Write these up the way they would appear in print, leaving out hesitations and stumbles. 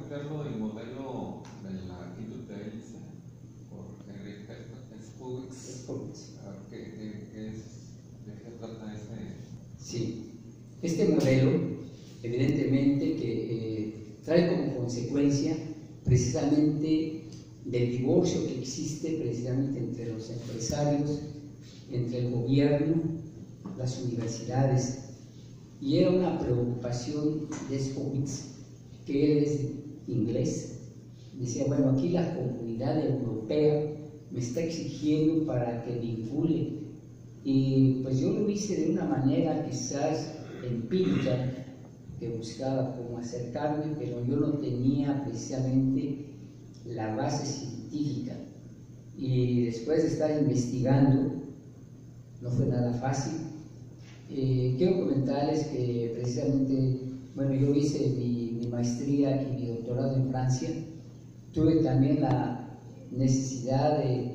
publicarlo el modelo de la quinta hélice por Henry Spugix. ¿De qué trata ese? Sí, este modelo, evidentemente, que trae como consecuencia precisamente del divorcio que existe precisamente entre los empresarios, entre el gobierno, las universidades, y era una preocupación de Spugix, que él es inglés. Decía, bueno, aquí la comunidad europea me está exigiendo para que vincule, y pues yo lo hice de una manera quizás empírica, que buscaba cómo acercarme, pero yo no tenía precisamente la base científica, y después de estar investigando no fue nada fácil. Quiero comentarles que precisamente, bueno, yo hice mi maestría y mi doctorado en Francia. Tuve también la necesidad de,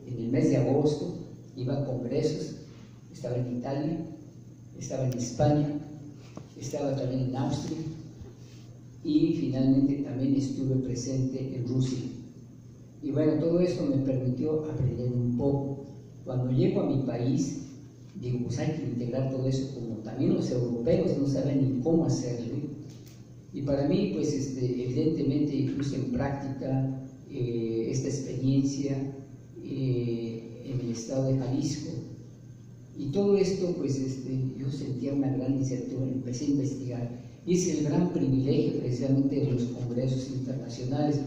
en el mes de agosto, iba a congresos, estaba en Italia, estaba en España, estaba también en Austria, y finalmente también estuve presente en Rusia. Y bueno, todo esto me permitió aprender un poco. Cuando llego a mi país, digo, pues hay que integrar todo eso, como también los europeos no saben ni cómo hacerlo. Y para mí, pues evidentemente puse en práctica esta experiencia en el estado de Jalisco. Y todo esto, pues yo sentía una gran incertidumbre, empecé a investigar. Y es el gran privilegio precisamente de los congresos internacionales.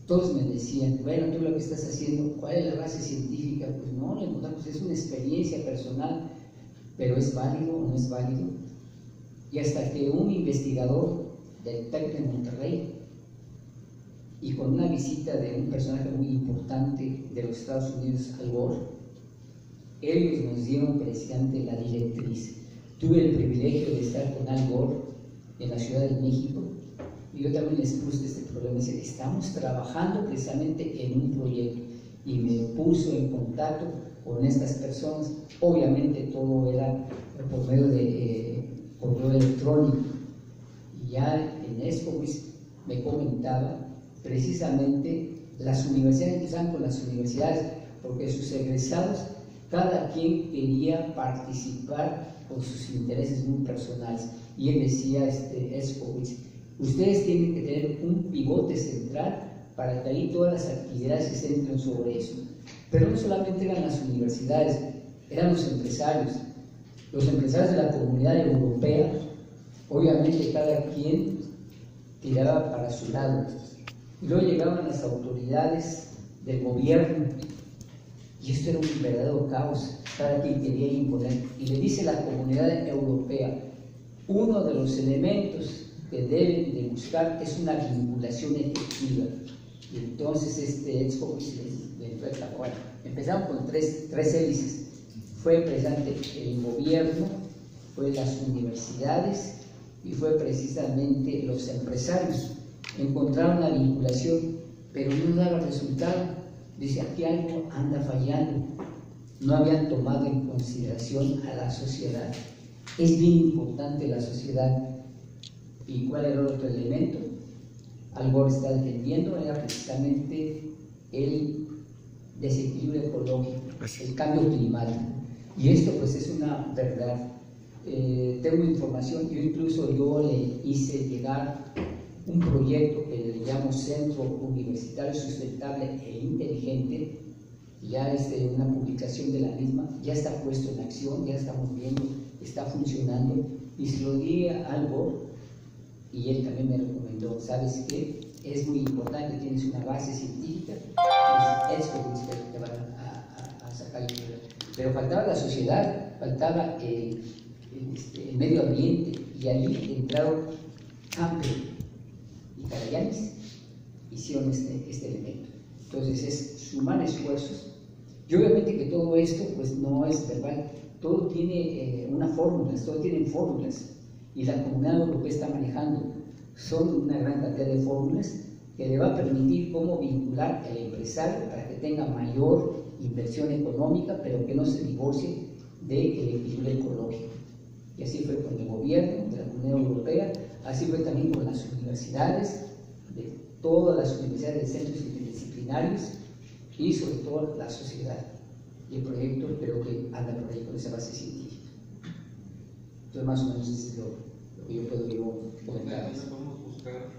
Todos me decían, bueno, tú lo que estás haciendo, ¿cuál es la base científica? Pues no, le encontramos, es una experiencia personal, pero ¿es válido o no es válido? Y hasta que un investigador del TEC de Monterrey, y con una visita de un personaje muy importante de los Estados Unidos, Al Gore, ellos nos dieron precisamente la directriz. Tuve el privilegio de estar con Al Gore en la Ciudad de México, y yo también les puse este problema. Dice, estamos trabajando precisamente en un proyecto, y me puso en contacto con estas personas. Obviamente todo era por medio de correo electrónico, y ya en esto pues, me comentaba precisamente las universidades, empezaban con las universidades, porque sus egresados, cada quien quería participar con sus intereses muy personales. Y él decía, Spugix, ustedes tienen que tener un pivote central para que ahí todas las actividades se centren sobre eso. Pero no solamente eran las universidades, eran los empresarios de la comunidad europea. Obviamente cada quien tiraba para su lado. Y luego llegaban las autoridades del gobierno, y esto era un verdadero caos. Cada quien quería imponer. Y le dice la comunidad europea, uno de los elementos que deben de buscar es una vinculación efectiva. Y entonces Spugix le enfrenta, bueno, empezamos con tres hélices. Fue precisamente el gobierno, fue las universidades y fue precisamente los empresarios. Encontraron la vinculación, pero no daba resultado. Dice, aquí algo anda fallando. No habían tomado en consideración a la sociedad. Es bien importante la sociedad. ¿Y cuál era el otro elemento? Al Gore está defendiendo, era precisamente el desequilibrio ecológico, el cambio climático. Y esto pues es una verdad. Tengo información, yo le hice llegar un proyecto que le llamo Centro Universitario Sustentable e Inteligente. Ya una publicación de la misma, ya está puesto en acción, ya estamos viendo, está funcionando, y se lo di a Al Gore, y él también me recomendó, ¿sabes qué? Es muy importante, tienes una base científica, es que te van a sacar. Pero faltaba la sociedad, faltaba el medio ambiente, y ahí entraron Campbell y Carayanis, hicieron este elemento. Entonces es sumar esfuerzos, y obviamente que todo esto pues no es verbal, todo tiene todo tienen fórmulas, y la comunidad europea está manejando, son una gran cantidad de fórmulas que le va a permitir cómo vincular al empresario para que tenga mayor inversión económica, pero que no se divorcie del equilibrio ecológico. Y así fue con el gobierno de la Comunidad Europea, así fue también con las universidades, de todas las universidades, centros interdisciplinarios y sobre todo la sociedad. Y el proyecto, espero que anda por ahí con esa base científica. Entonces, más o menos eso es lo que yo puedo comentar. ¿Dónde podemos buscar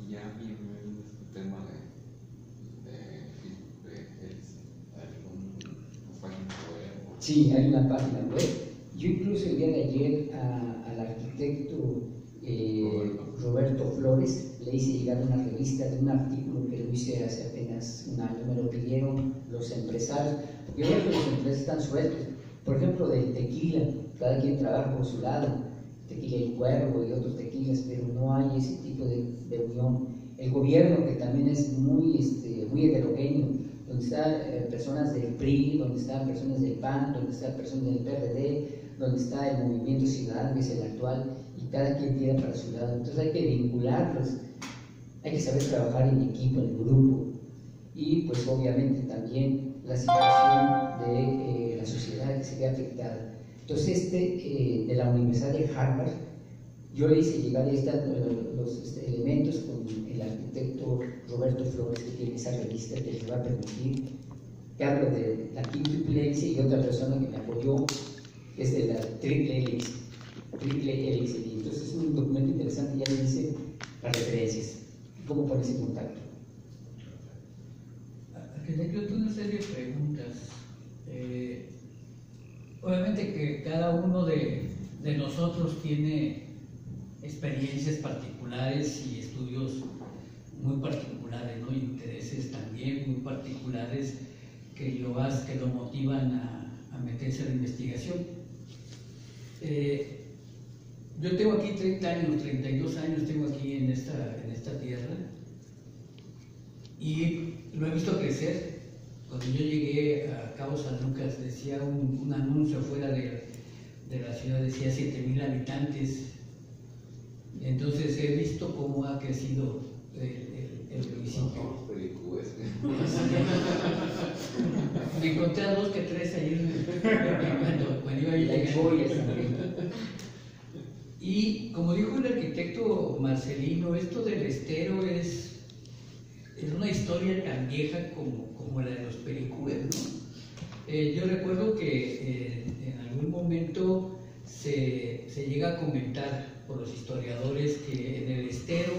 ya bien este tema de alguna página web? Sí, hay una página web. Yo incluso el día de ayer al arquitecto Roberto Flores le hice llegar una revista de un artículo que lo hice hace apenas un año. Me lo pidieron los empresarios, porque yo veo que los empresarios están sueltos. Por ejemplo, del tequila, cada quien trabaja por su lado, Tequila El Cuervo y otros tequilas, pero no hay ese tipo de unión. El gobierno, que también es muy heterogéneo, donde están personas del PRI, donde están personas del PAN, donde están personas del PRD, donde está el Movimiento Ciudadano, que es el actual, y cada quien tira para su lado. Entonces hay que vincularlos, hay que saber trabajar en equipo, en grupo, y pues obviamente también la situación de la sociedad que se ve afectada. Entonces de la Universidad de Harvard, yo le hice llegar los elementos con el arquitecto Roberto Flores, que tiene esa revista que les va a permitir, que hablo de la quíntuple hélice, y otra persona que me apoyó es de la triple hélice. Entonces es un documento interesante, ya le dice las referencias, cómo ponerse en contacto. Arquitecto, una serie de preguntas. Obviamente que cada uno de nosotros tiene experiencias particulares y estudios muy particulares, ¿no? Intereses también muy particulares que lo motivan a meterse a la investigación. Yo tengo aquí 30 años, 32 años tengo aquí en esta tierra, y lo he visto crecer. Cuando yo llegué a Cabo San Lucas, decía un anuncio fuera de la ciudad, decía 7,000 habitantes. Entonces he visto cómo ha crecido el municipio. Me encontré a 2 que 3 ahí cuando iba a llegar. Y como dijo el arquitecto Marcelino, esto del estero es una historia tan vieja como la de los pericúes, ¿no? Yo recuerdo que en algún momento se llega a comentar por los historiadores que en el estero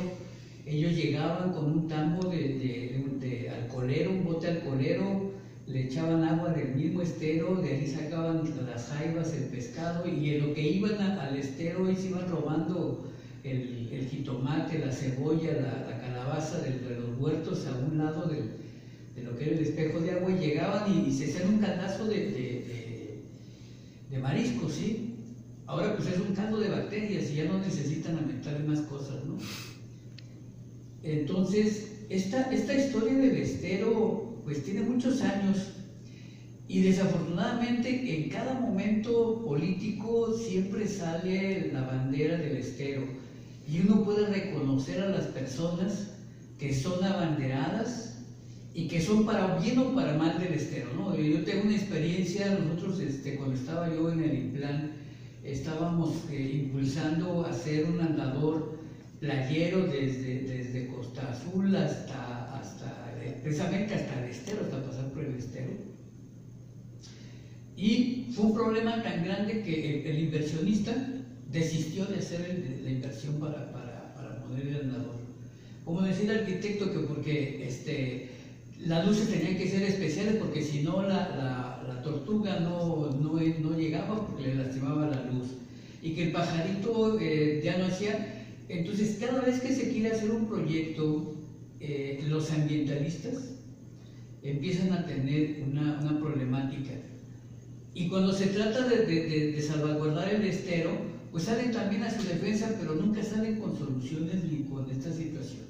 ellos llegaban con un tambo de alcoholero, un bote alcoholero, le echaban agua del mismo estero, de ahí sacaban las jaivas, el pescado, y en lo que iban al estero ahí se iban robando el jitomate, la cebolla, la calabaza de los huertos a un lado de lo que era el espejo de agua, y llegaban y se hacían un caldazo de mariscos, ¿sí? Ahora pues es un caldo de bacterias y ya no necesitan aumentarle más cosas, ¿no? Entonces, esta historia del estero pues tiene muchos años, y desafortunadamente en cada momento político siempre sale la bandera del estero, y uno puede reconocer a las personas que son abanderadas y que son para bien o para mal del estero, ¿no? Yo tengo una experiencia. Nosotros cuando estaba yo en el INPLAN estábamos impulsando hacer un andador playero desde Costa Azul precisamente hasta el estero, hasta pasar por el estero. Y fue un problema tan grande que el inversionista desistió de hacer la inversión para poner el andador. Como decía el arquitecto, que porque las luces tenían que ser especiales, porque si no la tortuga no llegaba porque le lastimaba la luz, y que el pajarito ya no hacía. Entonces, cada vez que se quiere hacer un proyecto, los ambientalistas empiezan a tener una problemática, y cuando se trata de salvaguardar el estero, pues salen también a su defensa, pero nunca salen con soluciones ni con esta situación.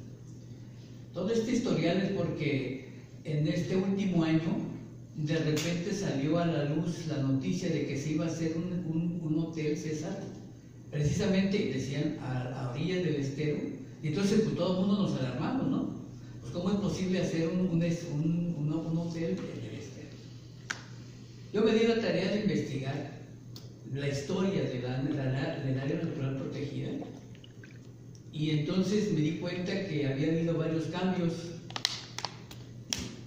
Todo este historial es porque en este último año de repente salió a la luz la noticia de que se iba a hacer un hotel César, precisamente decían a orillas del estero, y entonces pues todo el mundo nos alarmamos, ¿no? Pues ¿cómo es posible hacer un hotel en el estero? Yo me di la tarea de investigar la historia del área natural protegida, y entonces me di cuenta que había habido varios cambios.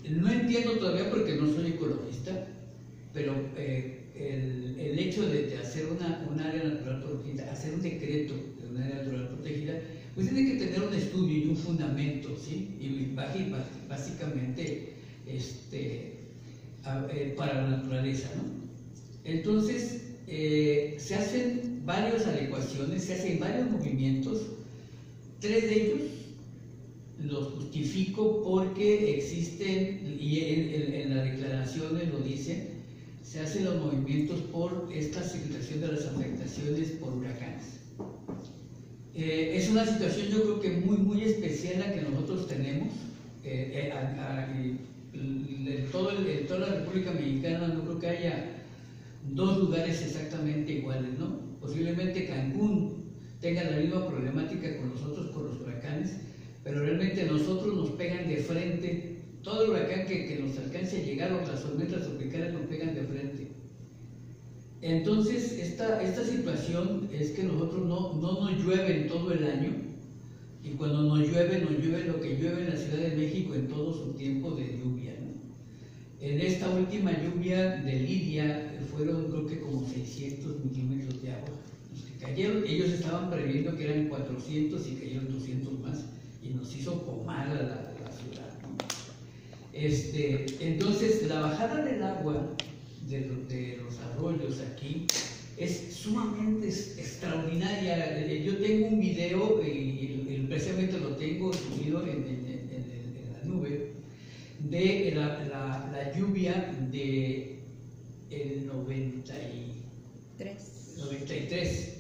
No entiendo todavía porque no soy ecologista, pero el hecho de hacer un área natural protegida, hacer un decreto de un área natural protegida, pues tiene que tener un estudio y un fundamento, ¿sí? Y básicamente para la naturaleza, ¿no? Entonces, se hacen varias adecuaciones, se hacen varios movimientos. 3 de ellos los justifico porque existen, y en las declaraciones lo dicen, se hacen los movimientos por esta situación de las afectaciones por huracanes. Es una situación, yo creo que muy especial la que nosotros tenemos. En toda la República Mexicana no creo que haya 2 lugares exactamente iguales, ¿no? Posiblemente Cancún tenga la misma problemática con nosotros, con los huracanes, pero realmente nosotros nos pegan de frente. Todo el huracán que nos alcance a llegar, o las tormentas tropicales nos pegan de frente. Entonces, esta situación es que nosotros no nos llueve en todo el año, y cuando nos llueve lo que llueve en la Ciudad de México en todo su tiempo de lluvia, ¿no? En esta última lluvia de Lidia fueron, creo que como 600 milímetros de agua los que cayeron. Ellos estaban previendo que eran 400 y cayeron 200 más, y nos hizo pomar a la ciudad, ¿no? Entonces, la bajada del agua de los arroyos aquí es sumamente extraordinaria. Yo tengo un video, y precisamente lo tengo subido en la nube, de la lluvia de el 93,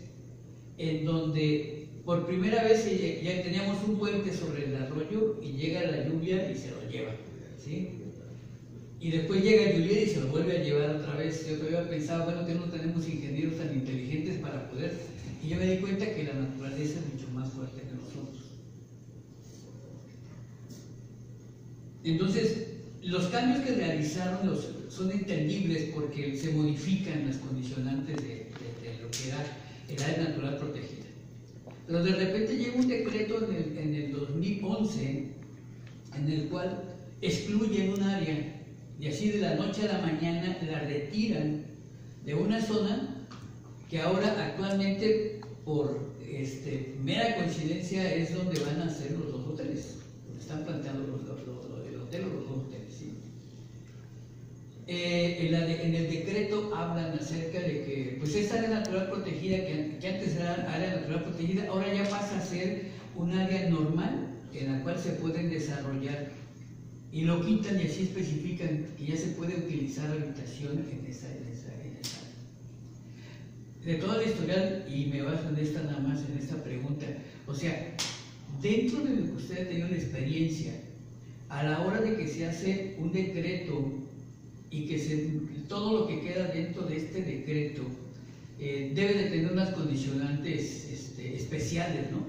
en donde por primera vez ya teníamos un puente sobre el arroyo y llega la lluvia y se lo lleva, ¿sí? Y después llega Juliet y se lo vuelve a llevar otra vez. Yo todavía pensaba, bueno, que no tenemos ingenieros tan inteligentes para poder. Y yo me di cuenta que la naturaleza es mucho más fuerte que nosotros. Entonces, los cambios que realizaron son entendibles porque se modifican las condicionantes de lo que era el área natural protegida. Pero de repente llega un decreto en el 2011 en el cual excluyen un área. Y así de la noche a la mañana la retiran de una zona que ahora actualmente, por mera coincidencia, es donde van a hacer los 2 hoteles, donde están planteando el hotel o los 2 hoteles, ¿sí? En el decreto hablan acerca de que pues esta área natural protegida, que antes era área natural protegida, ahora ya pasa a ser un área normal en la cual se pueden desarrollar. Y lo quitan y así especifican que ya se puede utilizar habitación en esa área. De toda la historia, y me baso en esta nada más, en esta pregunta, o sea, dentro de lo que usted ha tenido la experiencia, a la hora de que se hace un decreto y que todo lo que queda dentro de este decreto debe de tener unas condicionantes especiales, ¿no?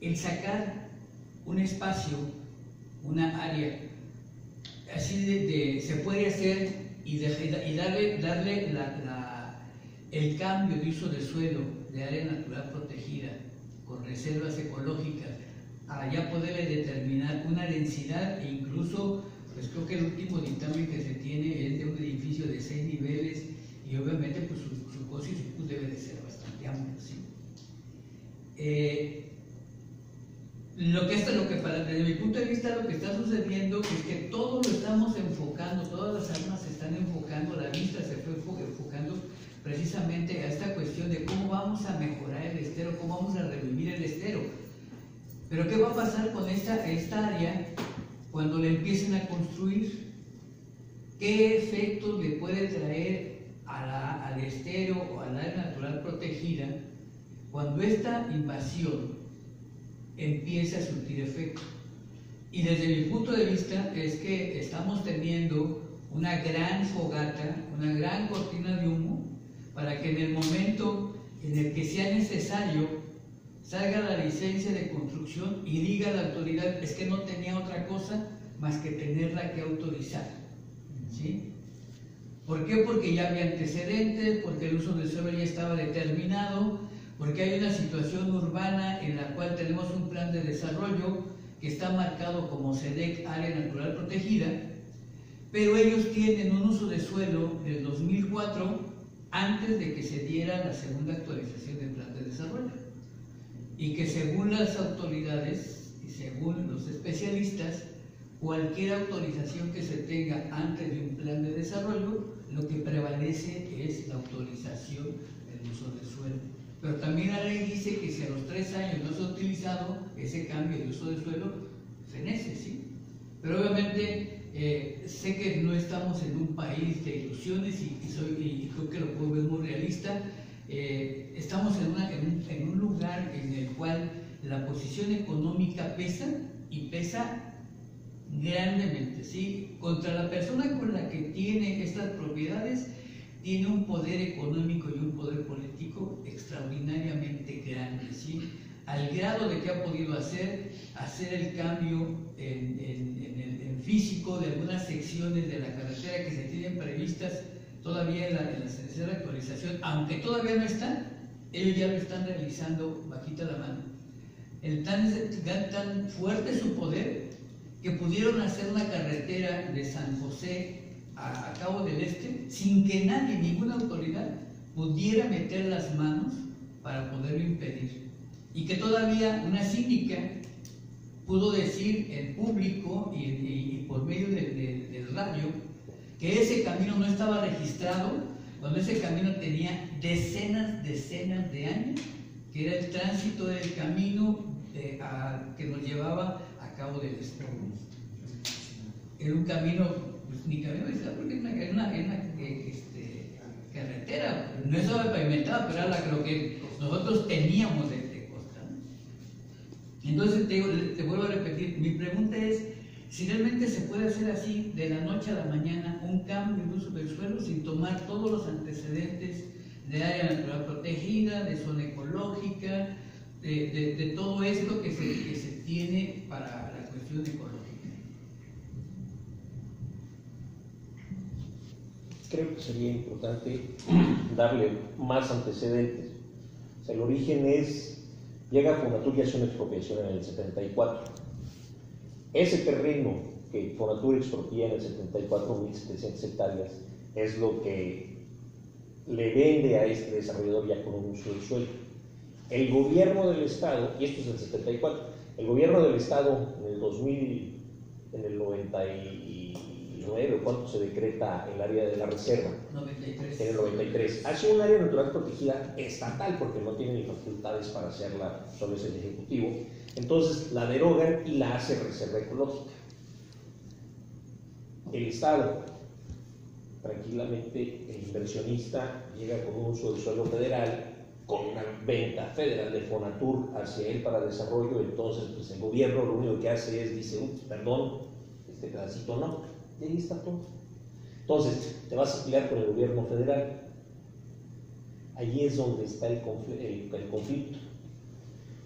El sacar un espacio, una área, así se puede hacer y darle el cambio de uso de suelo de área natural protegida con reservas ecológicas, a ya poderle determinar una densidad, e incluso, pues creo que el último dictamen que se tiene es de un edificio de 6 niveles, y obviamente pues su costo y su costo debe de ser bastante amplio, ¿sí? Desde mi punto de vista, lo que está sucediendo es que todo lo estamos enfocando, todas las armas se están enfocando, la vista se fue enfocando precisamente a esta cuestión de cómo vamos a mejorar el estero, cómo vamos a revivir el estero. Pero ¿qué va a pasar con esta área cuando le empiecen a construir? ¿Qué efectos le puede traer al estero o al área natural protegida cuando esta invasión empieza a surtir efecto? Y desde mi punto de vista es que estamos teniendo una gran fogata, una gran cortina de humo, para que en el momento en el que sea necesario salga la licencia de construcción y diga la autoridad, es que no tenía otra cosa más que tenerla que autorizar, ¿sí? ¿Por qué? Porque ya había antecedentes, porque el uso del suelo ya estaba determinado, porque hay una situación urbana en la cual tenemos un plan de desarrollo que está marcado como SEDEC, Área Natural Protegida, pero ellos tienen un uso de suelo del 2004 antes de que se diera la segunda actualización del plan de desarrollo, y que según las autoridades y según los especialistas, cualquier autorización que se tenga antes de un plan de desarrollo, lo que prevalece es la autorización del uso del suelo. Pero también la ley dice que si a los 3 años no se ha utilizado ese cambio de uso del suelo, fenece, ¿sí? Pero obviamente sé que no estamos en un país de ilusiones y creo que lo puedo ver muy realista. Estamos en un lugar en el cual la posición económica pesa y pesa grandemente, ¿sí? Contra la persona con la que tiene estas propiedades, tiene un poder económico y un poder político extraordinariamente grande, ¿sí? Al grado de que ha podido hacer el cambio en físico de algunas secciones de la carretera que se tienen previstas todavía en la tercera actualización, aunque todavía no están, ellos ya lo están realizando bajita la mano. Tan fuerte es su poder que pudieron hacer una carretera de San José a Cabo del Este sin que nadie, ninguna autoridad, pudiera meter las manos para poderlo impedir. Y que todavía una síndica pudo decir en público y por medio del radio que ese camino no estaba registrado, cuando ese camino tenía decenas de años, que era el tránsito del camino que nos llevaba a Cabo del Este. Era un camino, pues, ni camino porque era una carretera, no estaba pavimentada, pero era lo que nosotros teníamos de costa, ¿no? Entonces te vuelvo a repetir, mi pregunta es si realmente se puede hacer así de la noche a la mañana un cambio de uso del suelo sin tomar todos los antecedentes de área natural protegida, de zona ecológica, de todo esto que se tiene para la cuestión ecológica. Creo que sería importante darle más antecedentes. O sea, el origen llega a Fonatur y hace una expropiación en el 74. Ese terreno que Fonatur expropia en el 74, 1.700 hectáreas, es lo que le vende a este desarrollador ya con un uso del suelo. El gobierno del Estado, y esto es del 74, el gobierno del Estado en el 2000, en el 99, ¿cuánto se decreta el área de la reserva? 93. En el 93. Hace un área natural protegida estatal, porque no tiene ni facultades para hacerla, solo es el Ejecutivo. Entonces la derogan y la hace reserva ecológica. El Estado, tranquilamente, el inversionista llega con un uso del suelo federal, con una venta federal de Fonatur hacia él para desarrollo. Entonces pues el gobierno lo único que hace es, dice, perdón, este pedacito no, y ahí está todo. Entonces te vas a pelear con el gobierno federal. Allí es donde está el conflicto.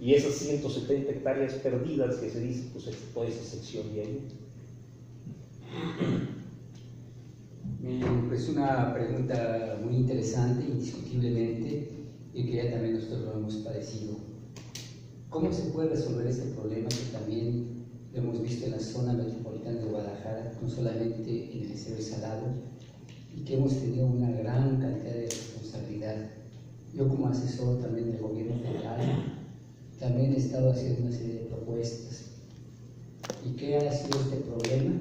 Y esas 170 hectáreas perdidas que se dice, pues toda esa sección de ahí. Pues una pregunta muy interesante, indiscutiblemente, y que ya también nosotros lo hemos padecido. ¿Cómo se puede resolver este problema que también lo hemos visto en la zona metropolitana de Guadalajara, no solamente en el Cerro Salado, y que hemos tenido una gran cantidad de responsabilidad? Yo como asesor también del gobierno federal, también he estado haciendo una serie de propuestas. ¿Y qué ha sido este problema?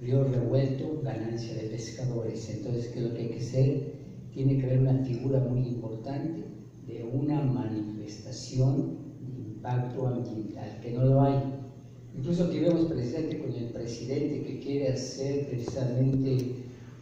Río revuelto, ganancia de pescadores. Entonces, ¿qué es lo que hay que hacer? Tiene que haber una figura muy importante de una manifestación de impacto ambiental, que no lo hay. Incluso que vemos precisamente con el presidente que quiere hacer precisamente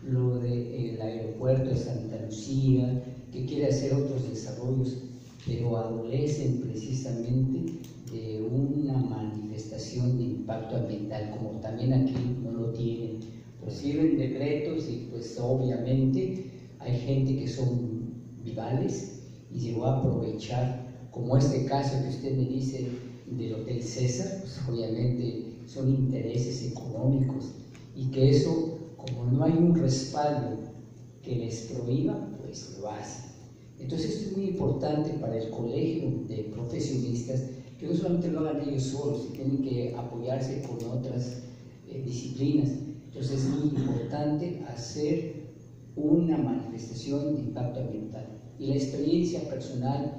lo del aeropuerto de Santa Lucía, que quiere hacer otros desarrollos, pero adolecen precisamente de una manifestación de impacto ambiental, como también aquí no lo tienen. Pues sirven decretos y pues obviamente hay gente que son vivales y se va a aprovechar, como este caso que usted me dice del Hotel César, pues obviamente son intereses económicos y que eso, como no hay un respaldo que les prohíba, pues lo hacen. Entonces esto es muy importante para el colegio de profesionistas, que no solamente lo hagan ellos solos, que tienen que apoyarse con otras disciplinas. Entonces es muy importante hacer una manifestación de impacto ambiental. Y la experiencia personal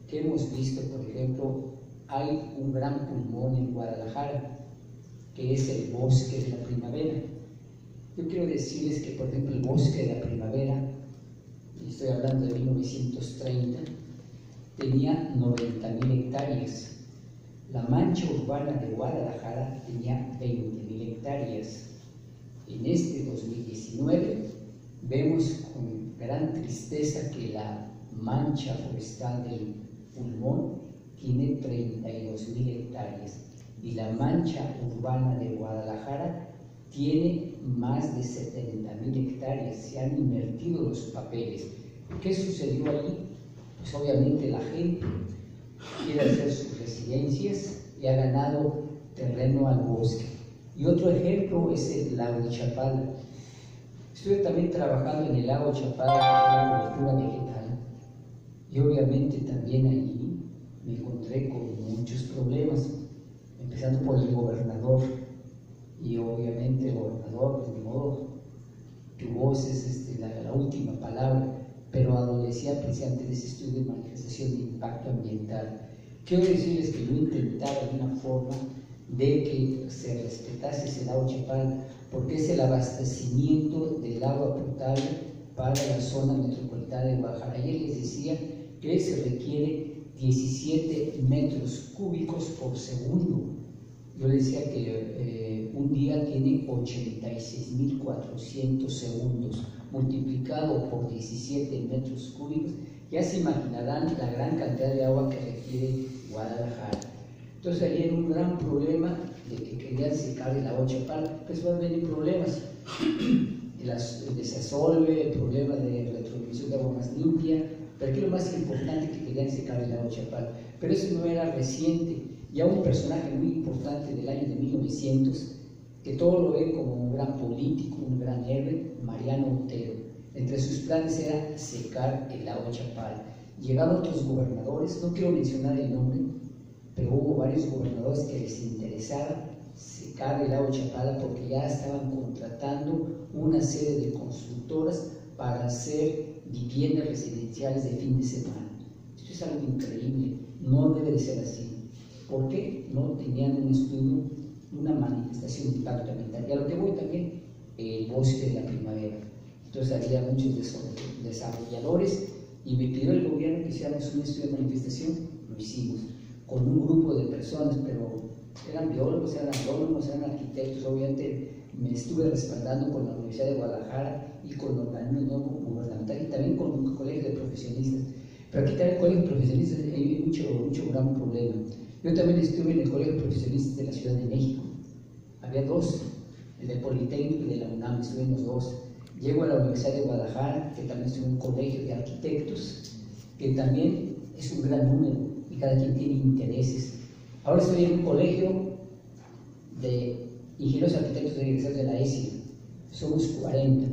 que hemos visto, por ejemplo, hay un gran pulmón en Guadalajara, que es el Bosque de la Primavera. Yo quiero decirles que, por ejemplo, el Bosque de la Primavera, y estoy hablando de 1930, tenía 90.000 hectáreas. La mancha urbana de Guadalajara tenía 20.000 hectáreas. En este 2019 vemos con gran tristeza que la mancha forestal del pulmón tiene 32.000 hectáreas y la mancha urbana de Guadalajara tiene más de 70.000 hectáreas. Se han invertido los papeles. ¿Qué sucedió allí? Pues obviamente la gente quiere hacer sus residencias y ha ganado terreno al bosque. Y otro ejemplo es el lago de Chapala. Estuve también trabajando en el lago de Chapala, que es la cultura vegetal, y obviamente también allí me encontré con muchos problemas, empezando por el gobernador. Y obviamente el gobernador, pues de modo, tu voz es la última palabra, pero adolecía precisamente de ese estudio de manifestación de impacto ambiental. Quiero decirles que yo intentaba de una forma de que se respetase ese lago Chapala, porque es el abastecimiento del agua potable para la zona metropolitana de Guadalajara. Y él les decía que se requiere 17 metros cúbicos por segundo. Yo le decía que un día tiene 86.400 segundos, multiplicado por 17 metros cúbicos, ya se imaginarán la gran cantidad de agua que requiere Guadalajara. Entonces ahí era un gran problema de que querían secar el lago Chapala. Pues van a venir problemas, el desasolve, el problema de retroemisión de agua más limpia, pero aquí lo más importante que querían secar el lago Chapala. Pero eso no era reciente. Ya un personaje muy importante del año de 1900, que todo lo ve como un gran político, un gran héroe, Mariano Otero. Entre sus planes era secar el lago Chapala. Llegaron otros gobernadores, no quiero mencionar el nombre, pero hubo varios gobernadores que les interesaba secar el lago Chapala porque ya estaban contratando una serie de constructoras para hacer viviendas residenciales de fin de semana. Esto es algo increíble, no debe de ser así. ¿Por qué? No tenían un estudio, una manifestación de impacto ambiental. Y a lo que voy también, el Bosque de la Primavera. Entonces había muchos desarrolladores y me pidió el gobierno que hiciéramos un estudio de manifestación, lo hicimos, con un grupo de personas, pero eran biólogos, eran agrónomos, eran arquitectos. Obviamente me estuve respaldando con la Universidad de Guadalajara y con los organismos no gubernamentales y también con un colegio de profesionistas. Pero aquí también en el colegio de profesionistas hay mucho gran problema. Yo también estuve en el Colegio de Profesionistas de la Ciudad de México. Había dos, el del Politécnico y de la UNAM, estuve en los dos. Llego a la Universidad de Guadalajara, que también estuve en un colegio de arquitectos, que también es un gran número y cada quien tiene intereses. Ahora estoy en un colegio de ingenieros arquitectos egresados de la ESI. Somos 40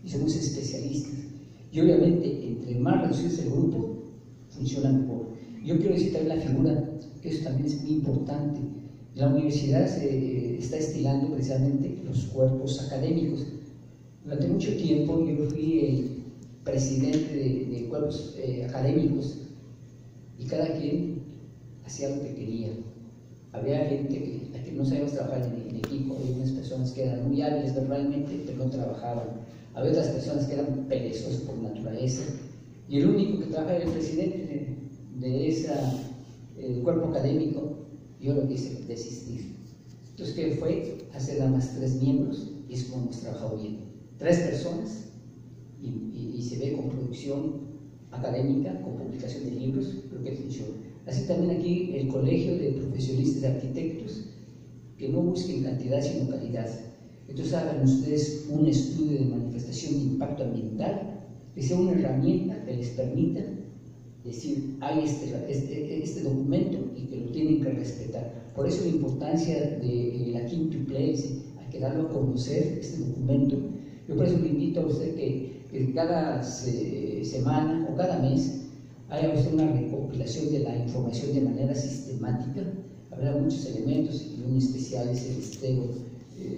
y somos especialistas. Y obviamente, entre más reducido es el grupo, funciona mejor. Yo quiero decir también la figura, que eso también es muy importante. La universidad se está estilando precisamente los cuerpos académicos. Durante mucho tiempo yo fui el presidente de cuerpos académicos y cada quien hacía lo que quería. Había gente que no sabíamos trabajar en equipo, había unas personas que eran muy hábiles verbalmente, pero no trabajaban. Había otras personas que eran perezosas por naturaleza. Y el único que trabajaba era el presidente de ese cuerpo académico. Yo lo quise desistir. Entonces, ¿qué fue? Hacer nada más 3 miembros y es como hemos trabajado bien. 3 personas y se ve con producción académica, con publicación de libros, creo que funciona. Así también aquí el Colegio de Profesionistas de Arquitectos, que no busquen cantidad sino calidad. Entonces hagan ustedes un estudio de manifestación de impacto ambiental, que sea una herramienta que les permita decir, hay este documento y que lo tienen que respetar. Por eso la importancia de la Quinto Place, hay que darlo a conocer este documento. Yo por eso le invito a usted que cada semana o cada mes Hay una recopilación de la información de manera sistemática. Habrá muchos elementos, y uno especial es el estero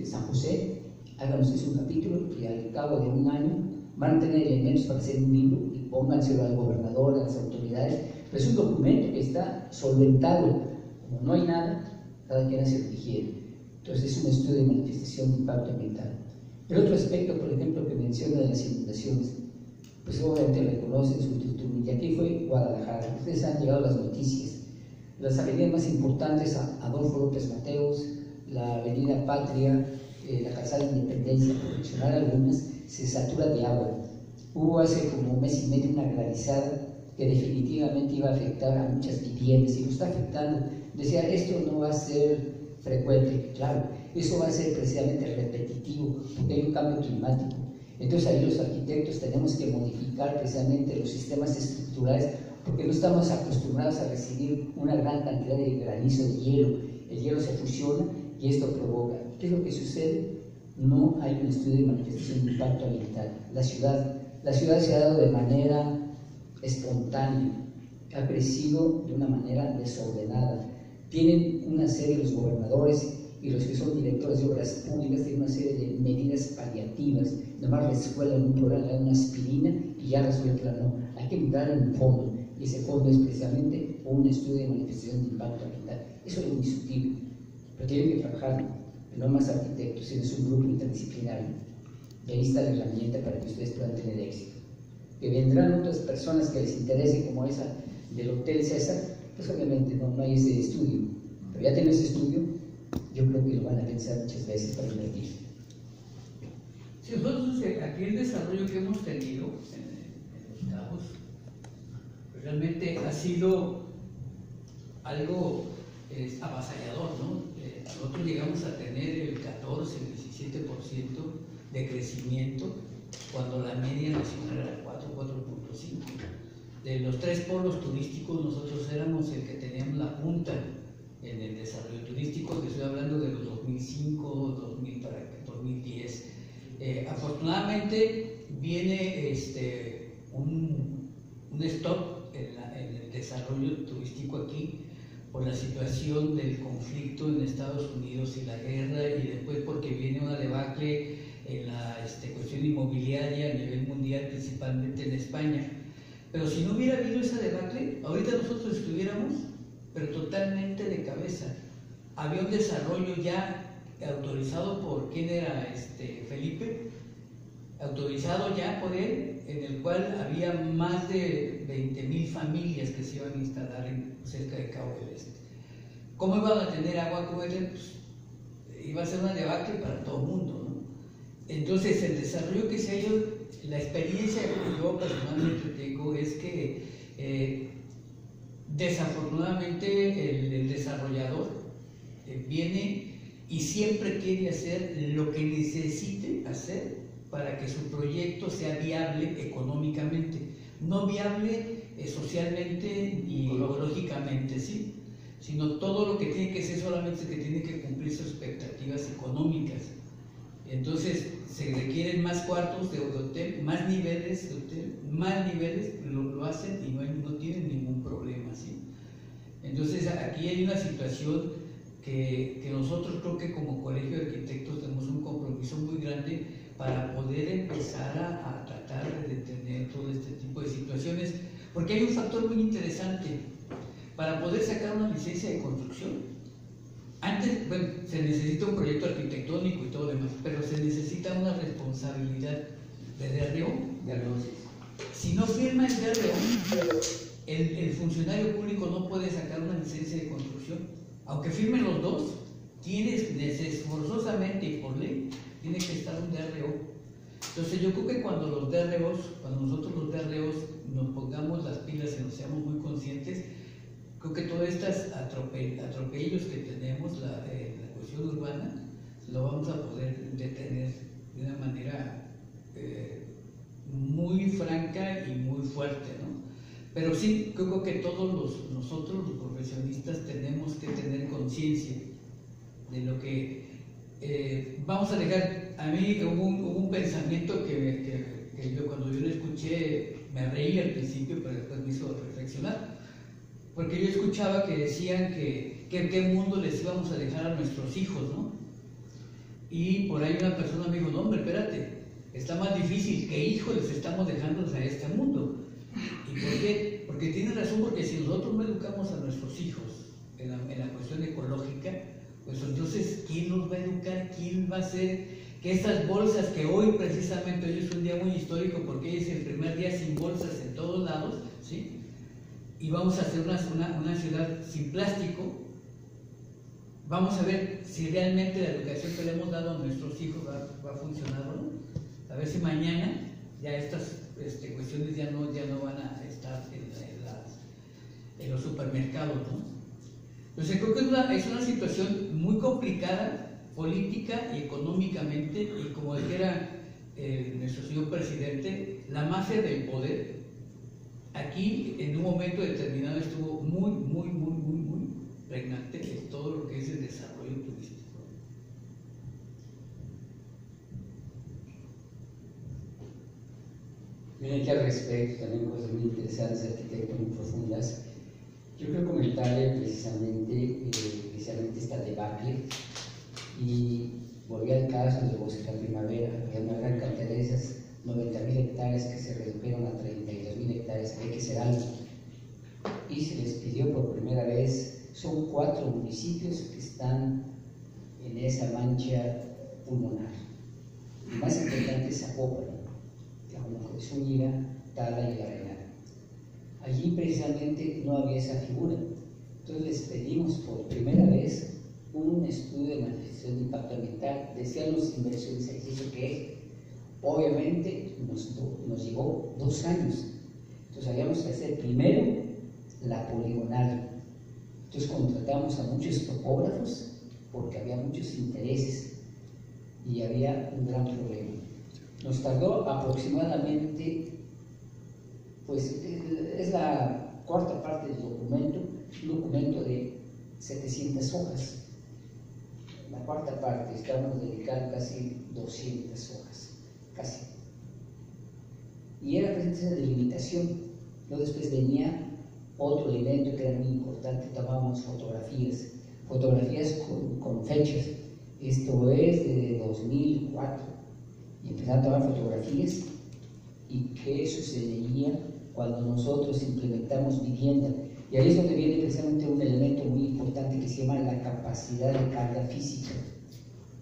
San José. Hagan ustedes un capítulo y al cabo de un año van a tener elementos para hacer un libro y pónganselo al gobernador, a las autoridades. Pero es un documento que está solventado. Como no hay nada, cada quien hace lo que quiere. Entonces es un estudio de manifestación de impacto ambiental. El otro aspecto, por ejemplo, que menciona de las inundaciones, pues obviamente reconocen su título. Y aquí fue Guadalajara. Ustedes han llegado las noticias. Las avenidas más importantes, Adolfo López Mateos, la Avenida Patria, la Calzada de Independencia, por mencionar algunas, se satura de agua. Hubo hace como un mes y medio una granizada que definitivamente iba a afectar a muchas viviendas y lo está afectando. Decía, esto no va a ser frecuente, claro, eso va a ser precisamente repetitivo porque hay un cambio climático. Entonces ahí los arquitectos tenemos que modificar precisamente los sistemas estructurales porque no estamos acostumbrados a recibir una gran cantidad de granizo, de hielo. El hielo se fusiona y esto provoca. ¿Qué es lo que sucede? No hay un estudio de manifestación de impacto ambiental. La ciudad se ha dado de manera espontánea, ha crecido de una manera desordenada. Tienen una serie de los gobernadores y los que son directores de obras públicas tienen una serie de medidas paliativas. Nomás les cuelan un programa, le dan una aspirina y ya resuelve la no. Hay que entrar en un fondo y ese fondo es precisamente un estudio de manifestación de impacto ambiental. Eso es indiscutible, pero tienen que trabajar, no más arquitectos, sino es un grupo interdisciplinario. Y ahí está la herramienta para que ustedes puedan tener éxito. Que vendrán otras personas que les interese, como esa del Hotel César, pues obviamente no hay ese estudio, pero ya tienen ese estudio, yo creo que lo van a pensar muchas veces para invertir. Sí, nosotros aquí el desarrollo que hemos tenido en los Cabos realmente ha sido algo avasallador, ¿no? Nosotros llegamos a tener el 14, el 17% de crecimiento cuando la media nacional era 4.5. De los 3 polos turísticos nosotros éramos el que teníamos la punta en el desarrollo turístico, que estoy hablando de los 2005, 2010. Afortunadamente viene un stop en el desarrollo turístico aquí por la situación del conflicto en Estados Unidos y la guerra, y después porque viene una debacle en la cuestión inmobiliaria a nivel mundial, principalmente en España. Pero si no hubiera habido esa debacle, ahorita nosotros estuviéramos pero totalmente de cabeza. Había un desarrollo ya autorizado por, ¿quién era? Felipe, autorizado ya por él, en el cual había más de 20,000 familias que se iban a instalar cerca de Cabo del Este. ¿Cómo iban a tener agua? Pues, iba a ser una debacle para todo el mundo, ¿no? Entonces el desarrollo que se ha ido, la experiencia que yo personalmente tengo es que desafortunadamente el desarrollador viene y siempre quiere hacer lo que necesite hacer para que su proyecto sea viable económicamente, no viable socialmente y ecológicamente, ¿sí? Sino todo lo que tiene que ser solamente que tiene que cumplir sus expectativas económicas. Entonces se requieren más cuartos de hotel, más niveles de hotel, más niveles, lo hacen y no tienen ningún problema, ¿sí? Entonces aquí hay una situación que nosotros creo que como Colegio de Arquitectos tenemos un compromiso muy grande para poder empezar a tratar de detener todo este tipo de situaciones, porque hay un factor muy interesante. Para poder sacar una licencia de construcción, antes, bueno, se necesita un proyecto arquitectónico y todo lo demás, pero se necesita una responsabilidad de DRO. Si no firma el DRO, el funcionario público no puede sacar una licencia de construcción. Aunque firmen los dos, forzosamente y por ley, tiene que estar un DRO. Entonces yo creo que cuando nosotros los DROs nos pongamos las pilas y nos seamos muy conscientes, creo que todos estos atropellos que tenemos, la cuestión urbana, lo vamos a poder detener de una manera muy franca y muy fuerte, ¿no? Pero sí, creo que todos nosotros, los profesionistas, tenemos que tener conciencia de lo que vamos a dejar. A mí hubo un pensamiento que yo cuando yo lo escuché me reí al principio, pero después me hizo reflexionar. Porque yo escuchaba que decían que qué mundo les íbamos a dejar a nuestros hijos, ¿no? Y por ahí una persona me dijo, no, hombre, espérate, está más difícil, ¿qué hijos les estamos dejando a este mundo? ¿Y por qué? Porque tiene razón, porque si nosotros no educamos a nuestros hijos en la cuestión ecológica, pues entonces, ¿quién nos va a educar? ¿Quién va a hacer que estas bolsas que hoy precisamente, hoy es un día muy histórico porque hoy es el primer día sin bolsas en todos lados, ¿sí? Y vamos a hacer una ciudad sin plástico? Vamos a ver si realmente la educación que le hemos dado a nuestros hijos va a funcionar, ¿no? A ver si mañana ya estas cuestiones ya no van a estar en los supermercados, ¿no? Entonces creo que es una situación muy complicada política y económicamente, y como dijera nuestro señor presidente, la mafia del poder aquí en un momento determinado estuvo muy pregnante de todo lo que es el desarrollo turístico. Miren que al respecto, también cosas muy interesantes, arquitecto, muy profundas. Yo quiero comentarle precisamente esta debacle, y volví al caso de Bosque La Primavera, que hay una gran cantidad de esas 90.000 hectáreas que se redujeron a 32.000 hectáreas, hay que hacer algo. Y se les pidió por primera vez, son 4 municipios que están en esa mancha pulmonar. El más importante es Zapopan, Tlahuaco de Zúñiga, Tala y Arenal. Allí precisamente no había esa figura. Entonces les pedimos por primera vez un estudio de manifestación de impacto ambiental. Decían los inversionistas, ¿eso qué es? Obviamente nos llevó 2 años. Entonces habíamos que hacer primero la poligonal. Entonces contratamos a muchos topógrafos porque había muchos intereses y había un gran problema. Nos tardó aproximadamente, pues es la cuarta parte del documento, un documento de 700 hojas. La cuarta parte, estamos dedicando casi 200 hojas, casi. Y era precisamente esa delimitación. Luego después venía otro elemento que era muy importante, tomábamos fotografías con fechas. Esto es de 2004. Y empezaron a tomar fotografías y qué sucedería cuando nosotros implementamos vivienda. Y ahí es donde viene precisamente un elemento muy importante que se llama la capacidad de carga física.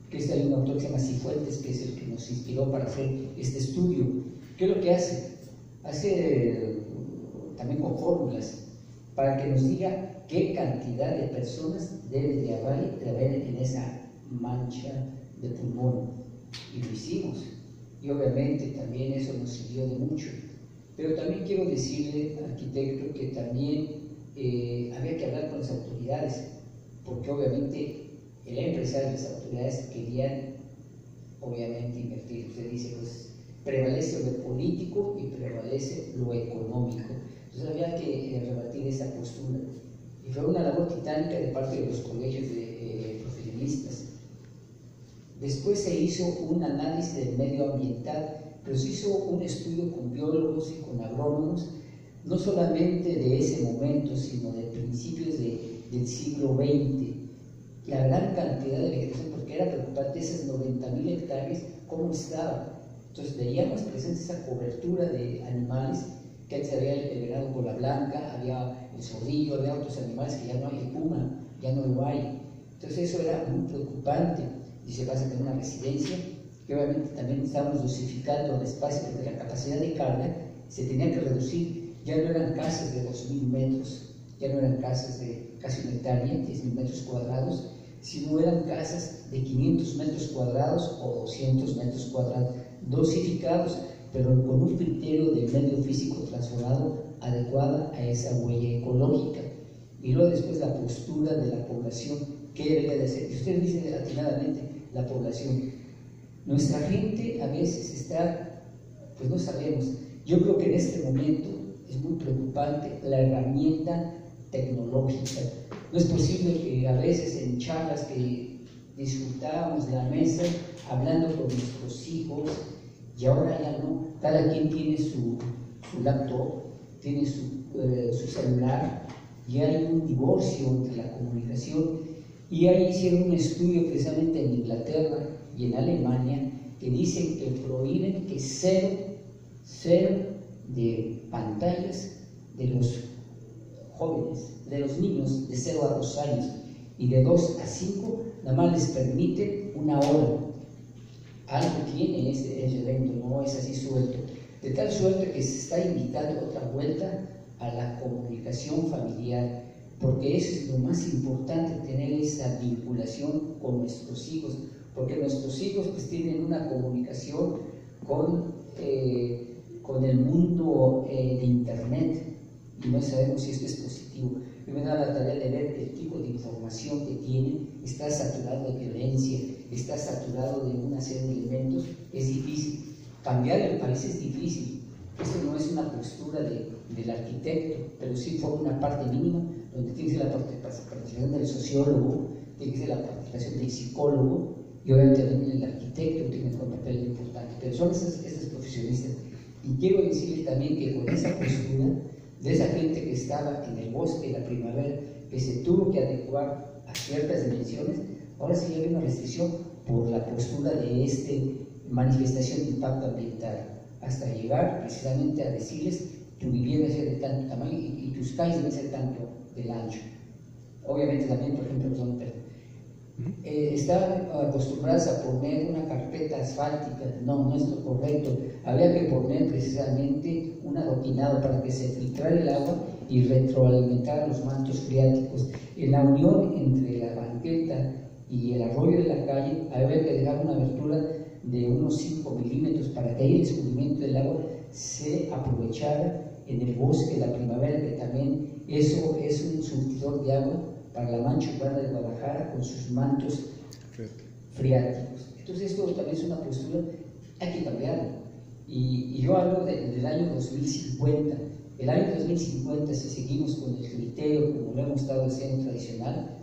Que hay un autor que se llama Cifuentes, que es el que nos inspiró para hacer este estudio. ¿Qué es lo que hace? Hace también con fórmulas para que nos diga qué cantidad de personas debe de haber en esa mancha de pulmón. Y lo hicimos. Y obviamente también eso nos sirvió de mucho. Pero también quiero decirle, arquitecto, que también había que hablar con las autoridades, porque obviamente el empresario y las autoridades querían, obviamente, invertir. Usted dice, pues prevalece lo político y prevalece lo económico. Entonces había que rebatir esa postura. Y fue una labor titánica de parte de los colegios de profesionistas. Después se hizo un análisis del medio ambiental, pero se hizo un estudio con biólogos y con agrónomos, no solamente de ese momento, sino de principios del siglo XX. La gran cantidad de vegetación, porque era preocupante, esas 90.000 hectáreas, cómo estaban. Entonces veíamos presente esa cobertura de animales, que antes había el venado cola blanca, había el zorrillo, había otros animales que ya no hay, el puma, ya no lo hay. Entonces eso era muy preocupante. Y se pasa a una residencia, que obviamente también estábamos dosificando el espacio, porque la capacidad de carga se tenía que reducir. Ya no eran casas de 2.000 metros, ya no eran casas de casi una hectárea, 10.000 metros cuadrados, sino eran casas de 500 metros cuadrados o 200 metros cuadrados, dosificados, pero con un criterio de medio físico transformado adecuada a esa huella ecológica. Y luego después la postura de la población, ¿qué debería de hacer? Y usted dice atinadamente, la población. Nuestra gente a veces está, pues no sabemos. Yo creo que en este momento es muy preocupante la herramienta tecnológica. No es posible que a veces en charlas que disfrutábamos la mesa, hablando con nuestros hijos, y ahora ya no, cada quien tiene su su laptop, tiene su celular, y hay un divorcio entre la comunicación. Y ahí hicieron un estudio precisamente en Inglaterra y en Alemania que dicen que prohíben que cero de pantallas de los jóvenes, de los niños de 0 a 2 años, y de 2 a 5 nada más les permite 1 hora. Algo tiene ese evento, no es así suelto. De tal suerte que se está invitando otra vuelta a la comunicación familiar, porque eso es lo más importante, tener esa vinculación con nuestros hijos, porque nuestros hijos pues tienen una comunicación con el mundo de internet, y no sabemos si esto es positivo. Yo me da la tarea de ver el tipo de información que tienen. Está saturado de violencia, está saturado de una serie de elementos. Es difícil. Cambiar el país es difícil. Esto no es una postura del arquitecto, pero sí forma una parte mínima, donde tiene que ser la participación del sociólogo, tiene que ser la participación del psicólogo, y obviamente también el arquitecto tiene un papel importante. Pero son esas profesionistas. Y quiero decirle también que con esa postura de esa gente que estaba en el bosque de la primavera, que se tuvo que adecuar a ciertas dimensiones, ahora sí hay una restricción por la postura de esta manifestación de impacto ambiental, hasta llegar precisamente a decirles: tu vivienda debe ser de tanto tamaño y tus calles deben ser tanto del ancho. Obviamente también, por ejemplo, están acostumbrados a poner una carpeta asfáltica. No es lo correcto. Había que poner precisamente un adoquinado para que se filtrara el agua y retroalimentara los mantos freáticos. En la unión entre la banqueta y el arroyo de la calle había que dejar una abertura de unos 5 milímetros para que ahí el escurrimiento del agua se aprovechara en el bosque de la primavera, que también eso es un surtidor de agua para la mancha urbana de Guadalajara con sus mantos freáticos. Entonces esto también es una postura, hay que cambiarla. Y yo hablo del año 2050. El año 2050, si seguimos con el criterio como lo hemos estado haciendo tradicional,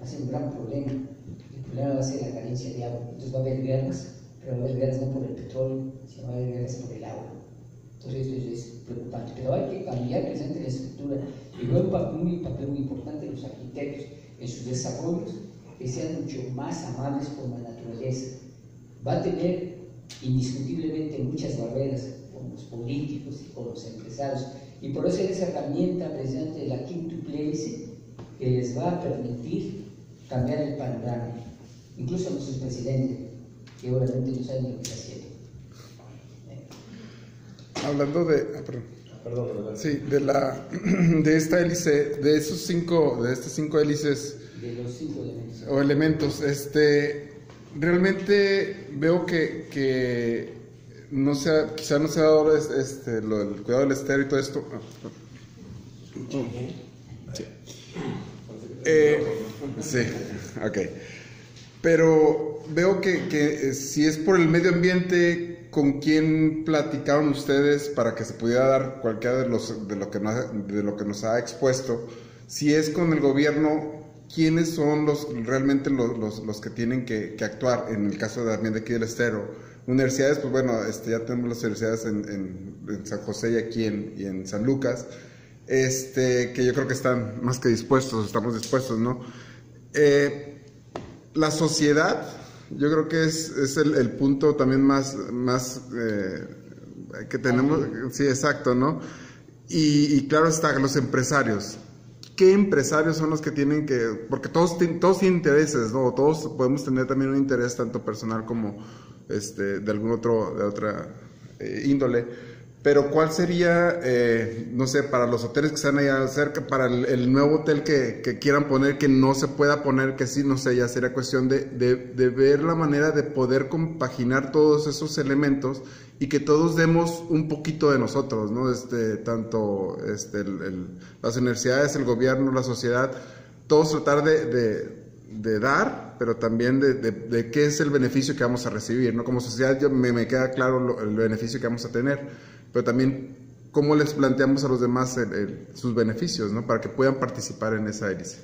va a ser un gran problema. El problema va a ser la carencia de agua. Entonces va a haber guerras, pero va a haber guerras no por el petróleo, sino va a haber guerras por el agua. Entonces esto es preocupante, pero hay que cambiar precisamente la estructura. Y luego un papel muy importante de los arquitectos en sus desarrollos, que sean mucho más amables con la naturaleza. Va a tener indiscutiblemente muchas barreras con los políticos y con los empresarios, y por eso es esa herramienta precisamente de la quíntuple S que les va a permitir cambiar el panorama, incluso a nuestros presidentes, que obviamente no saben lo que está haciendo. Hablando de, sí, de esta hélice, de estas 5 hélices De los 5 elementos. o elementos, realmente veo que no se ha dado lo del cuidado del estero y todo esto. Sí, ok. Pero veo que si es por el medio ambiente, ¿con quién platicaron ustedes para que se pudiera dar cualquiera de lo que nos ha expuesto? Si es con el gobierno, ¿quiénes son realmente los que tienen que actuar en el caso también de aquí del estero? Universidades, pues bueno, ya tenemos las universidades en San José y aquí y en San Lucas, que yo creo que están más que dispuestos, estamos dispuestos, ¿no? La sociedad, yo creo que es el punto también más que tenemos, sí, exacto, ¿no? Y claro está, los empresarios. ¿Qué empresarios son los que tienen que...? Porque todos tienen intereses, ¿no? Todos podemos tener también un interés tanto personal como de otra índole. Pero ¿cuál sería, no sé, para los hoteles que están allá cerca, para el nuevo hotel que quieran poner, que no se pueda poner, que sí, no sé, ya sería cuestión de ver la manera de poder compaginar todos esos elementos y que todos demos un poquito de nosotros, ¿no? Tanto las universidades, el gobierno, la sociedad, todos tratar de dar, pero también de qué es el beneficio que vamos a recibir, ¿no? Como sociedad me queda claro el beneficio que vamos a tener, pero también cómo les planteamos a los demás sus beneficios, ¿no? Para que puedan participar en esa hélice.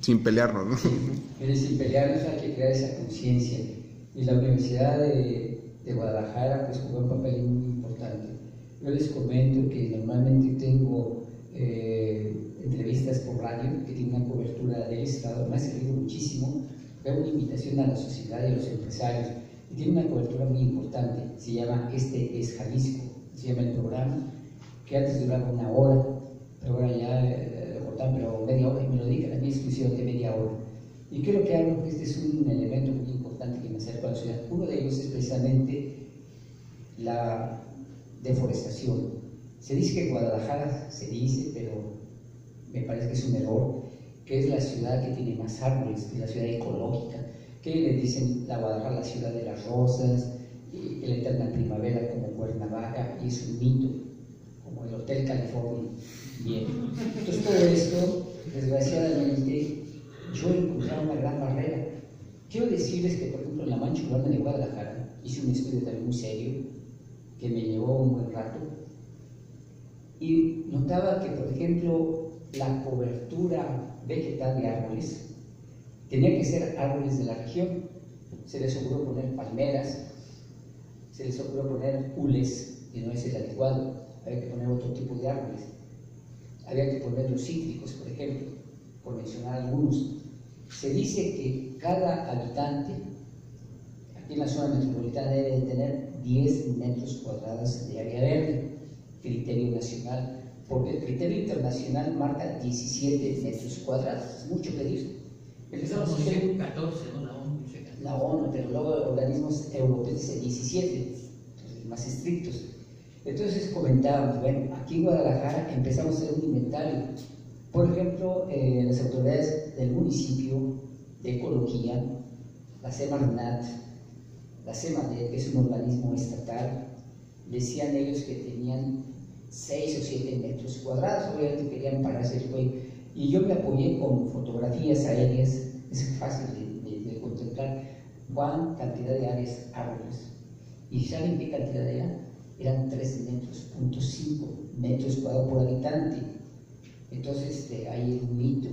Sin pelearnos, ¿no? Sin pelearnos hay que crear esa conciencia. Y la Universidad de de Guadalajara pues jugó un papel muy importante. Yo les comento que normalmente tengo entrevistas por radio que tienen una cobertura del Estado, me ha servido muchísimo, es una invitación a la sociedad y a los empresarios, y tiene una cobertura muy importante, se llama Este es Jalisco, se llama el programa, que antes duraba 1 hora, pero ahora ya cortan, pero media hora, y me lo dedican a mi exclusión de media hora. Y creo que algo que este es un elemento muy importante que me acerca a la ciudad. Uno de ellos es precisamente la deforestación. Se dice que Guadalajara, se dice, pero me parece que es un error, que es la ciudad que tiene más árboles, que es la ciudad ecológica, que le dicen la Guadalajara la ciudad de las rosas, que la eterna primavera como Cuernavaca, y es un mito, como el Hotel California. Bien, entonces todo esto, desgraciadamente, yo encontré una gran barrera. Quiero decirles que, por ejemplo, en la Mancha Urbana de Guadalajara, hice un estudio también muy serio, que me llevó un buen rato, y notaba que, por ejemplo, la cobertura vegetal de árboles tenía que ser árboles de la región. Se les ocurrió poner palmeras, se les ocurrió poner hules, que no es el adecuado, había que poner otro tipo de árboles. Había que poner los cítricos, por ejemplo, por mencionar algunos. Se dice que cada habitante aquí en la zona metropolitana debe tener 10 metros cuadrados de área verde, criterio nacional, porque el criterio internacional marca 17 metros cuadrados, es mucho pedir. Empezamos a hacer 14, ¿no? La ONU, pero luego organismos europeos dice 17, más estrictos. Entonces comentábamos, bueno, aquí en Guadalajara empezamos a hacer un inventario. Por ejemplo, las autoridades del municipio de ecología, la Semarnat, la Semarnat, que es un organismo estatal, decían ellos que tenían 6 o 7 metros cuadrados, obviamente querían pararse el cuello. Y yo me apoyé con fotografías aéreas, es fácil de contemplar cuán cantidad de áreas árboles. ¿Y saben qué cantidad era? Eran 3,5 metros cuadrados por habitante. Entonces hay un mito.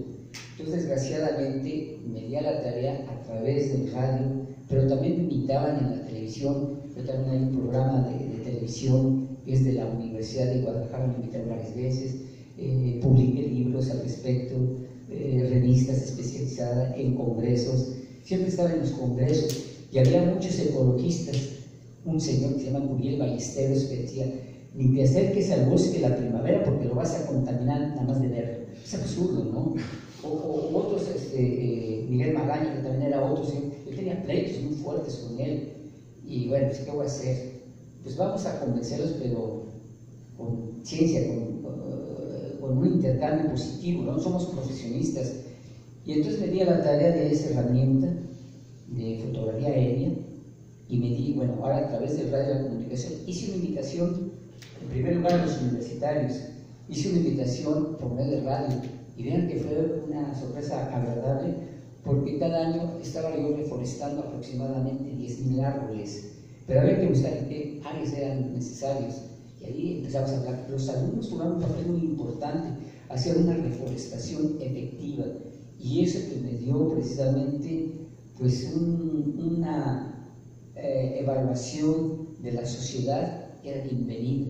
Entonces desgraciadamente me di a la tarea a través del radio, pero también me invitaban en la televisión. Yo también hay un programa de televisión que es de la Universidad de Guadalajara, me invitaron varias veces, publiqué libros al respecto, revistas especializadas en congresos, siempre estaba en los congresos y había muchos ecologistas. Un señor que se llama Muriel Ballesteros que decía: ni te acerques al bosque de la primavera porque lo vas a contaminar nada más de verlo. Es absurdo, ¿no? O otros, Miguel Magaña, que también era otro señor, yo tenía pleitos muy fuertes con él, y bueno, pues, ¿qué voy a hacer? Pues vamos a convencerlos, pero con ciencia, con un intercambio positivo, ¿no? Somos profesionistas. Y entonces me di a la tarea de esa herramienta de fotografía aérea, y me di, bueno, ahora a través del radio de la comunicación, hice una invitación, en primer lugar a los universitarios, hice una invitación por medio de radio, y vean que fue una sorpresa agradable, porque cada año estaba yo reforestando aproximadamente 10,000 árboles, pero había que buscar qué áreas eran necesarias, y ahí empezamos a hablar. Los alumnos jugaron un papel muy importante, hacer una reforestación efectiva, y eso que me dio precisamente pues una evaluación de la sociedad era bienvenida.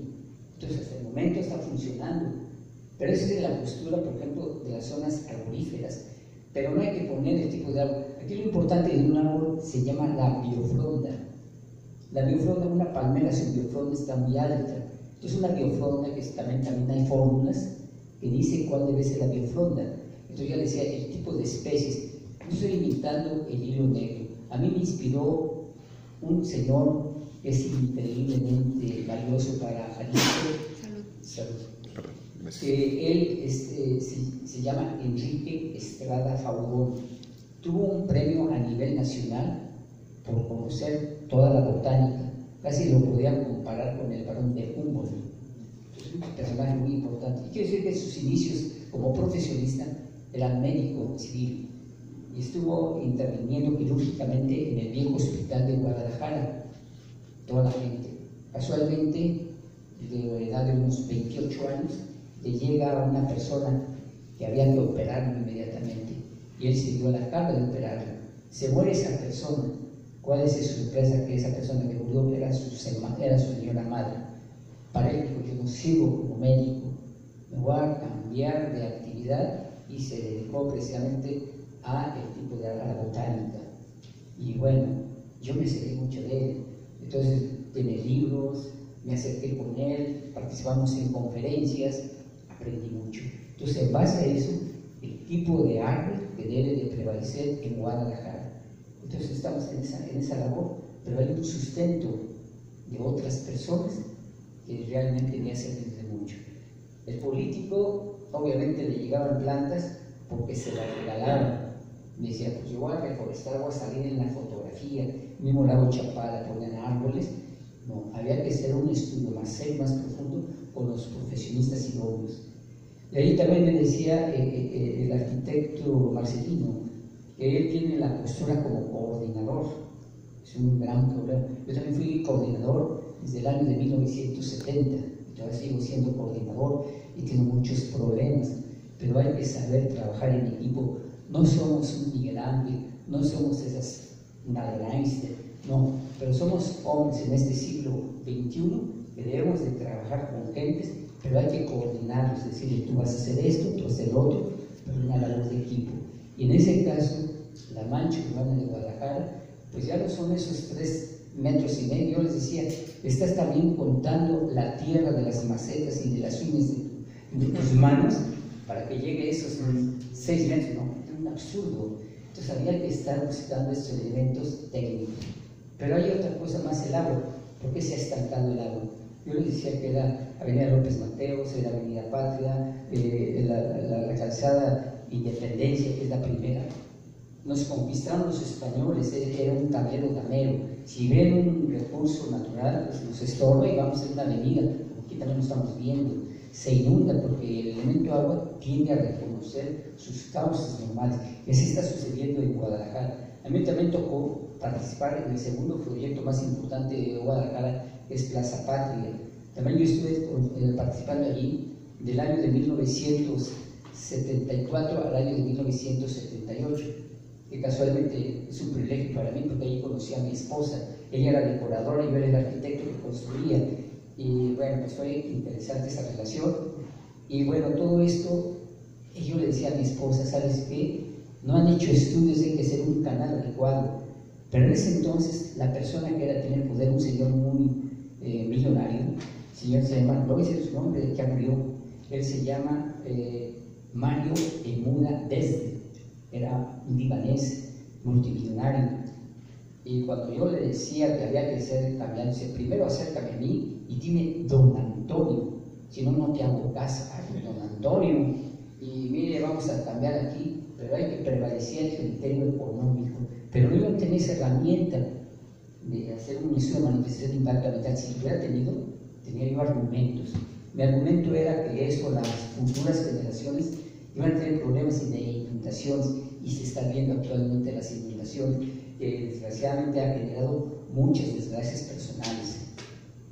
Entonces hasta el momento está funcionando, pero esa es la postura, por ejemplo, de las zonas arboríferas. Pero no hay que poner el tipo de árbol. Aquí lo importante de un árbol se llama la biofronda. La biofronda, una palmera sin biofronda está muy alta. Entonces una biofronda, que también hay fórmulas que dicen cuál debe ser la biofronda. Entonces yo le decía el tipo de especies. Yo estoy imitando el hilo negro. A mí me inspiró un señor que es increíblemente valioso para Jalisco. Salud. Que él se llama Enrique Estrada Faudón. Tuvo un premio a nivel nacional por conocer toda la botánica. Casi lo podían comparar con el barón de Humboldt. Es un personaje muy importante. Y quiero decir que sus inicios como profesionista era médico civil y estuvo interviniendo quirúrgicamente en el viejo hospital de Guadalajara. Toda la gente. Casualmente, de la edad de unos 28 años, le llega a una persona que había que operarlo inmediatamente, y él se dio a la carga de operarla. Se muere esa persona, cuál es su sorpresa que esa persona que murió era su señora madre. Para él, porque yo no sigo como médico, me voy a cambiar de actividad, y se dedicó precisamente a el tipo de la botánica. Y bueno, yo me serví mucho de él. Entonces, tiene libros, me acerqué con él, participamos en conferencias, aprendí mucho. Entonces, en base a eso, el tipo de árbol que debe de prevalecer en Guadalajara. Entonces, estamos en esa labor, pero hay un sustento de otras personas que realmente me hacen entender mucho. El político, obviamente, le llegaban plantas porque se las regalaban. Me decía, pues yo voy a reforestar, voy a salir en la fotografía, mismo Lago Chapala, ponen árboles. No, había que hacer un estudio más serio, más profundo, con los profesionistas idóneos. Y ahí también me decía el arquitecto Marcelino, que él tiene la postura como coordinador. Es un gran problema. Yo también fui coordinador desde el año de 1970, y todavía sigo siendo coordinador y tengo muchos problemas, pero hay que saber trabajar en equipo. No somos un Miguel Ángel, no somos esas Einstein, no, pero somos hombres en este siglo XXI que debemos de trabajar con gentes, pero hay que coordinarlos, es decir, tú vas a hacer esto, tú vas a hacer lo otro, pero una labor de equipo. Y en ese caso, la mancha urbana de Guadalajara, pues ya no son esos 3,5 metros. Yo les decía, estás también contando la tierra de las macetas y de las uñas de tus manos para que llegue a esos 6 metros, no, es un absurdo. Entonces había que estar buscando estos elementos técnicos. Pero hay otra cosa más, el agua. ¿Por qué se ha estancado el agua? Yo les decía que era Avenida López Mateos, era Avenida Patria, la calzada Independencia, que es la primera. Nos conquistaron los españoles, era un tablero damero. Si ven un recurso natural, pues nos estorba y vamos a una avenida. Aquí también lo estamos viendo. Se inunda porque el elemento agua tiende a reconocer sus causas normales. Y así está sucediendo en Guadalajara. A mí también tocó participar en el segundo proyecto más importante de Guadalajara, que es Plaza Patria. También yo estuve participando allí del año de 1974 al año de 1978, que casualmente es un privilegio para mí porque allí conocí a mi esposa. Ella era decoradora y yo era el arquitecto que construía. Y bueno, pues fue interesante esa relación. Y bueno, todo esto, yo le decía a mi esposa, ¿sabes qué? No han hecho estudios, hay que hacer un canal adecuado. Pero en ese entonces, la persona que era tener poder, un señor muy millonario, el señor se llama, no voy a decir su nombre, que murió, él se llama Mario Emuda Desde, era un libanés multimillonario. Y cuando yo le decía que había que ser cambiado, dice, primero acércame a mí y dime don Antonio, si no, no te hago caso. Ay, don Antonio, y mire, vamos a cambiar aquí, pero hay que prevalecer el criterio económico. Pero no iba a tener esa herramienta de hacer un estudio de manifestación de impacto ambiental. Si lo hubiera tenido, tenía yo argumentos. Mi argumento era que eso, las futuras generaciones iban a tener problemas de inundaciones, y se está viendo actualmente las inundaciones, que desgraciadamente ha generado muchas desgracias personales,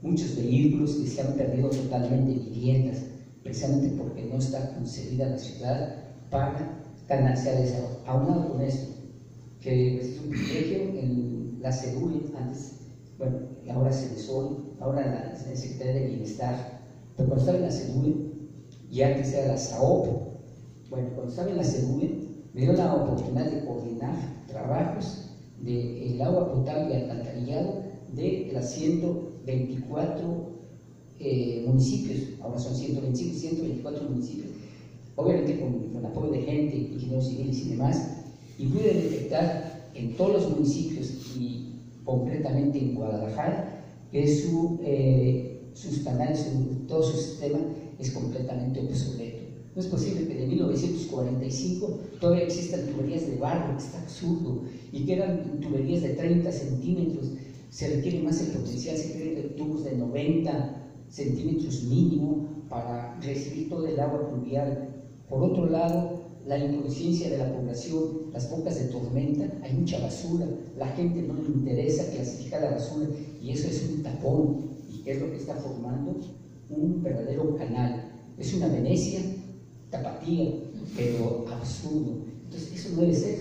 muchos vehículos que se han perdido totalmente, viviendas, precisamente porque no está concebida la ciudad para canalizar esa agua. Aunado con esto, que es un privilegio en la CEDUE, antes, bueno, ahora CEDESOL, ahora la Secretaría de Bienestar, pero cuando estaba en la CEDUE, y antes era la SAOP, bueno, cuando estaba en la CEDUE, me dio la oportunidad de coordinar trabajos del agua potable y alcantarillado de las 124 municipios, ahora son 125, 124 municipios, obviamente con apoyo de gente, ingenieros civiles y demás, y pude detectar en todos los municipios y concretamente en Guadalajara que sus canales, todo su sistema es completamente obsoleto. No es posible que de 1945 todavía existan tuberías de barro, que está absurdo, y que eran tuberías de 30 centímetros. Se requiere más el potencial, se requieren tubos de 90 centímetros mínimo para recibir todo el agua pluvial. Por otro lado, la inconsciencia de la población, las bocas de tormenta, hay mucha basura, la gente no le interesa clasificar la basura, y eso es un tapón, y es lo que está formando un verdadero canal. Es una Venecia tapatía, pero absurdo. Entonces, eso no debe ser.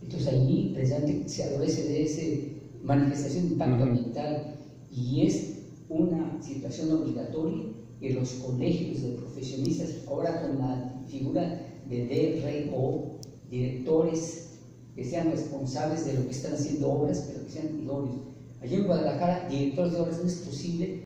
Entonces, allí precisamente se adolece de ese manifestación de impacto ambiental, y es una situación obligatoria que los colegios de profesionistas, ahora con la figura de DRO, directores que sean responsables de lo que están haciendo obras, pero que sean idóneos. Allí en Guadalajara, directores de obras no es posible